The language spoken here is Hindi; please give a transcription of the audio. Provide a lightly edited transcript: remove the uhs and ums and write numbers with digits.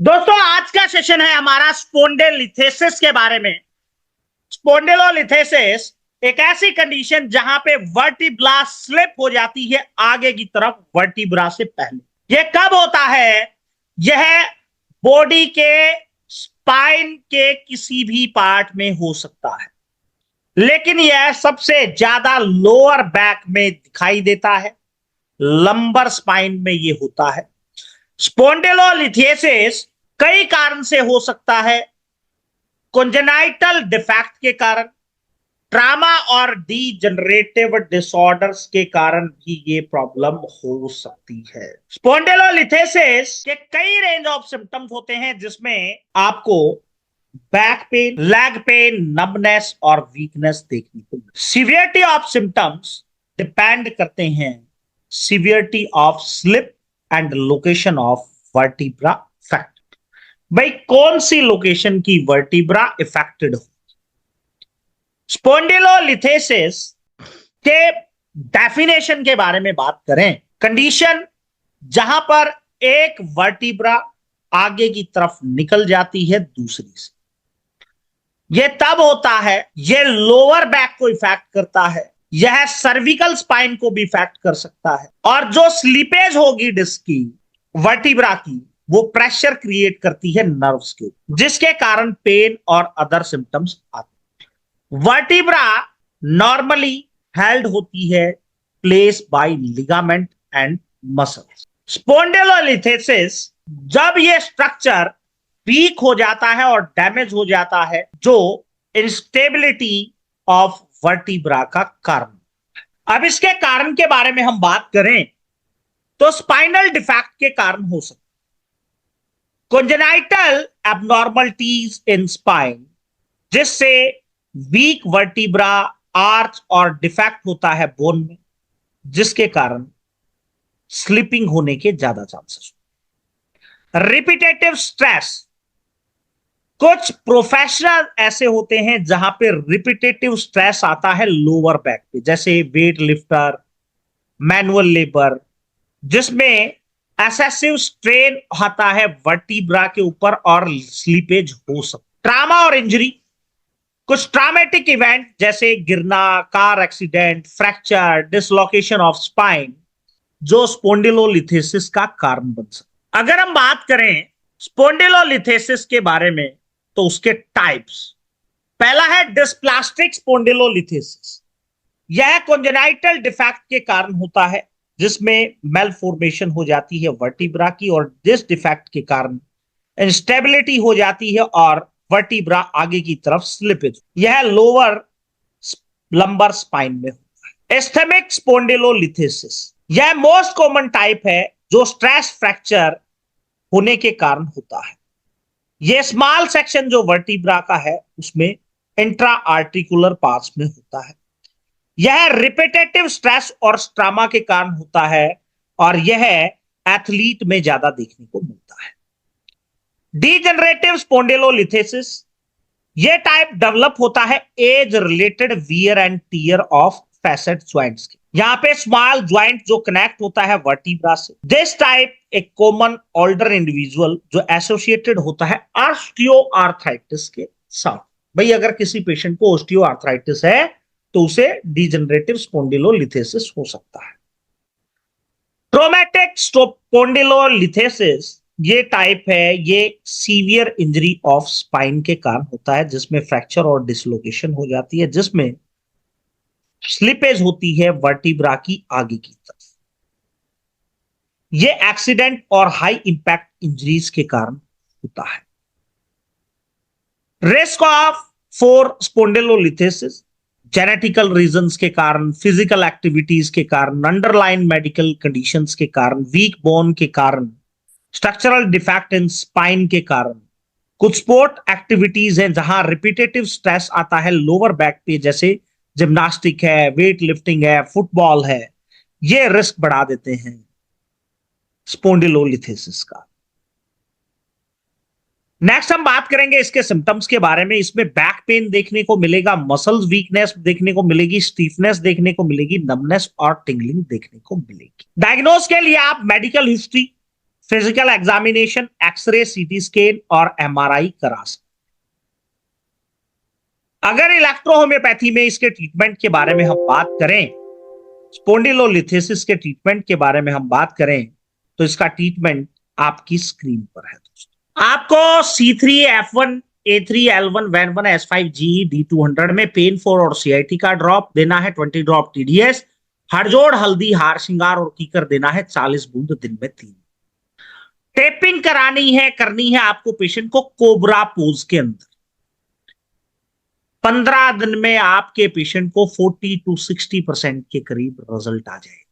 दोस्तों आज का सेशन है हमारा स्पोंडिलोलिथेसिस के बारे में। स्पोंडिलोलिथेसिस एक ऐसी कंडीशन जहां पे वर्टिब्रा स्लिप हो जाती है आगे की तरफ वर्टिब्रा से पहले। यह कब होता है? यह बॉडी के स्पाइन के किसी भी पार्ट में हो सकता है, लेकिन यह सबसे ज्यादा लोअर बैक में दिखाई देता है। लंबर स्पाइन में यह होता है। स्पोंडिलोलिथेसिस कई कारण से हो सकता है। कोंजेनाइटल डिफेक्ट के कारण, ट्रामा और डीजनरेटिव डिसऑर्डर्स के कारण भी ये प्रॉब्लम हो सकती है। स्पोंडिलोलिथेसिस के कई रेंज ऑफ सिम्टम्स होते हैं, जिसमें आपको back pain, leg pain, numbness और वीकनेस देखने को मिलती है। सीवियरिटी ऑफ सिम्टम्स डिपेंड करते हैं severity of slip and location of vertebra effect. भाई कौन सी लोकेशन की वर्टिब्रा इफेक्टेड हो? स्पोंडिलोलिथेसिस के डेफिनेशन के बारे में बात करें, कंडीशन जहां पर एक वर्टिब्रा आगे की तरफ निकल जाती है दूसरी से। यह तब होता है, यह लोअर बैक को इफेक्ट करता है, यह सर्विकल स्पाइन को भी इफेक्ट कर सकता है, और जो स्लीपेज होगी डिस्क की, वर्टिब्रा की, वो प्रेशर क्रिएट करती है नर्व्स के ऊपर, जिसके कारण पेन और अदर सिम्टम्स आते हैं। वर्टिब्रा नॉर्मली हेल्ड होती है place by ligament and muscles. Spondylolisthesis जब ये स्ट्रक्चर वीक हो जाता है और डैमेज हो जाता है, जो इंस्टेबिलिटी ऑफ वर्टिब्रा का कारण। अब इसके कारण के बारे में हम बात करें तो स्पाइनल डिफेक्ट के कारण हो सकता है। कोंजेनाइटल एबनॉर्मलिटीज इन स्पाइन, जिससे वीक वर्टिब्रा, आर्च और डिफेक्ट होता है बोन में, जिसके कारण स्लिपिंग होने के ज्यादा चांसेस। रिपीटेटिव स्ट्रेस, कुछ प्रोफेशनल ऐसे होते हैं जहां पे रिपीटेटिव स्ट्रेस आता है लोअर बैक पे, जैसे वेट लिफ्टर, मैनुअल लेबर, जिसमें एक्सेसिव स्ट्रेन आता है वर्टिब्रा के ऊपर और स्लीपेज हो सकता। ट्रामा और इंजरी, कुछ ट्रामेटिक इवेंट जैसे गिरना, car accident, fracture, dislocation of spine, जो स्पोंडिलोलिथेसिस का कारण बन सकता। अगर हम बात करें स्पोंडिलोलिथेसिस के बारे में तो उसके टाइप्स, पहला है डिस्प्लास्टिक स्पोंडिलोलिथेसिस। यह कोंजेनाइटल डिफेक्ट के कारण होता है, जिसमें मेलफॉर्मेशन हो जाती है वर्टिब्रा की, और जिस डिफेक्ट के कारण इंस्टेबिलिटी हो जाती है और वर्टिब्रा आगे की तरफ स्लिपेज। यह लोअर लंबर स्पाइन में होता है। इस्थेमिक स्पोंडिलोलिथेसिस, यह मोस्ट कॉमन टाइप है जो स्ट्रेस फ्रैक्चर होने के कारण होता है। यह स्मॉल सेक्शन जो वर्टिब्रा का है उसमें इंट्रा आर्टिकुलर पार्ट्स में होता है। यह रिपीटेटिव स्ट्रेस और ट्रॉमा के कारण होता है, और यह एथलीट में ज्यादा देखने को मिलता है। डीजनरेटिव स्पोंडिलोलिथेसिस, यह टाइप डेवलप होता है age related wear and tear of facet joints के। यहां पे स्मॉल ज्वाइंट जो कनेक्ट होता है वर्टिब्रा से। दिस टाइप एक कॉमन ओल्डर इंडिविजुअल जो एसोसिएटेड होता है ऑस्टियोआर्थराइटिस के साथ। भाई अगर किसी पेशेंट को ऑस्टियोआर्थराइटिस है तो उसे डीजनरेटिव स्पोंडिलोलिथेसिस हो सकता है। ट्रोमेटिक स्पोंडिलोलिथेसिस, ये टाइप है, ये सीवियर इंजरी ऑफ स्पाइन के कारण होता है, जिसमें फ्रैक्चर और डिसलोकेशन हो जाती है, जिसमें स्लिपेज होती है वर्टिब्रा की आगे की तरफ। यह एक्सीडेंट और हाई इंपैक्ट इंजरीज के कारण होता है। Risk of for spondylolisthesis, genetical reasons के कारण, फिजिकल एक्टिविटीज के कारण, अंडरलाइन मेडिकल कंडीशंस के कारण, वीक बोन के कारण, स्ट्रक्चरल डिफेक्ट इन स्पाइन के कारण, कुछ स्पोर्ट एक्टिविटीज हैं जहां रिपीटेटिव स्ट्रेस आता है लोअर बैक पे, जैसे जिम्नास्टिक है, वेट लिफ्टिंग है, फुटबॉल है, ये रिस्क बढ़ा देते हैं स्पोंडिलोलिथेसिस का। नेक्स्ट हम बात करेंगे इसके सिम्टम्स के बारे में। इसमें बैक पेन देखने को मिलेगा, मसल्स वीकनेस देखने को मिलेगी, स्टीफनेस देखने को मिलेगी, नमनेस और टिंगलिंग देखने को मिलेगी। डायग्नोज के लिए आप medical history, physical examination, X ray, CT scan और एमआरआई करा सकते। अगर इलेक्ट्रोहोम्योपैथी में इसके ट्रीटमेंट के बारे में हम बात करें, स्पोंडिलोलिथेसिस के ट्रीटमेंट के बारे में हम बात करें, तो इसका ट्रीटमेंट आपकी स्क्रीन पर है दोस्तों। आपको C3F1 A3L1 WAN1 S5G D200 में पेन 4 और CIT का ड्रॉप देना है 20 ड्रॉप TDS, हड़जोड़, हल्दी, हार श्रृंगार और कीकर देना है 40 बूंद दिन में 3। टेपिंग करनी है आपको पेशेंट को कोबरा पोज के अंदर। 15 दिन में आपके पेशेंट को 40 to 60% के करीब रिजल्ट आ जाएगा।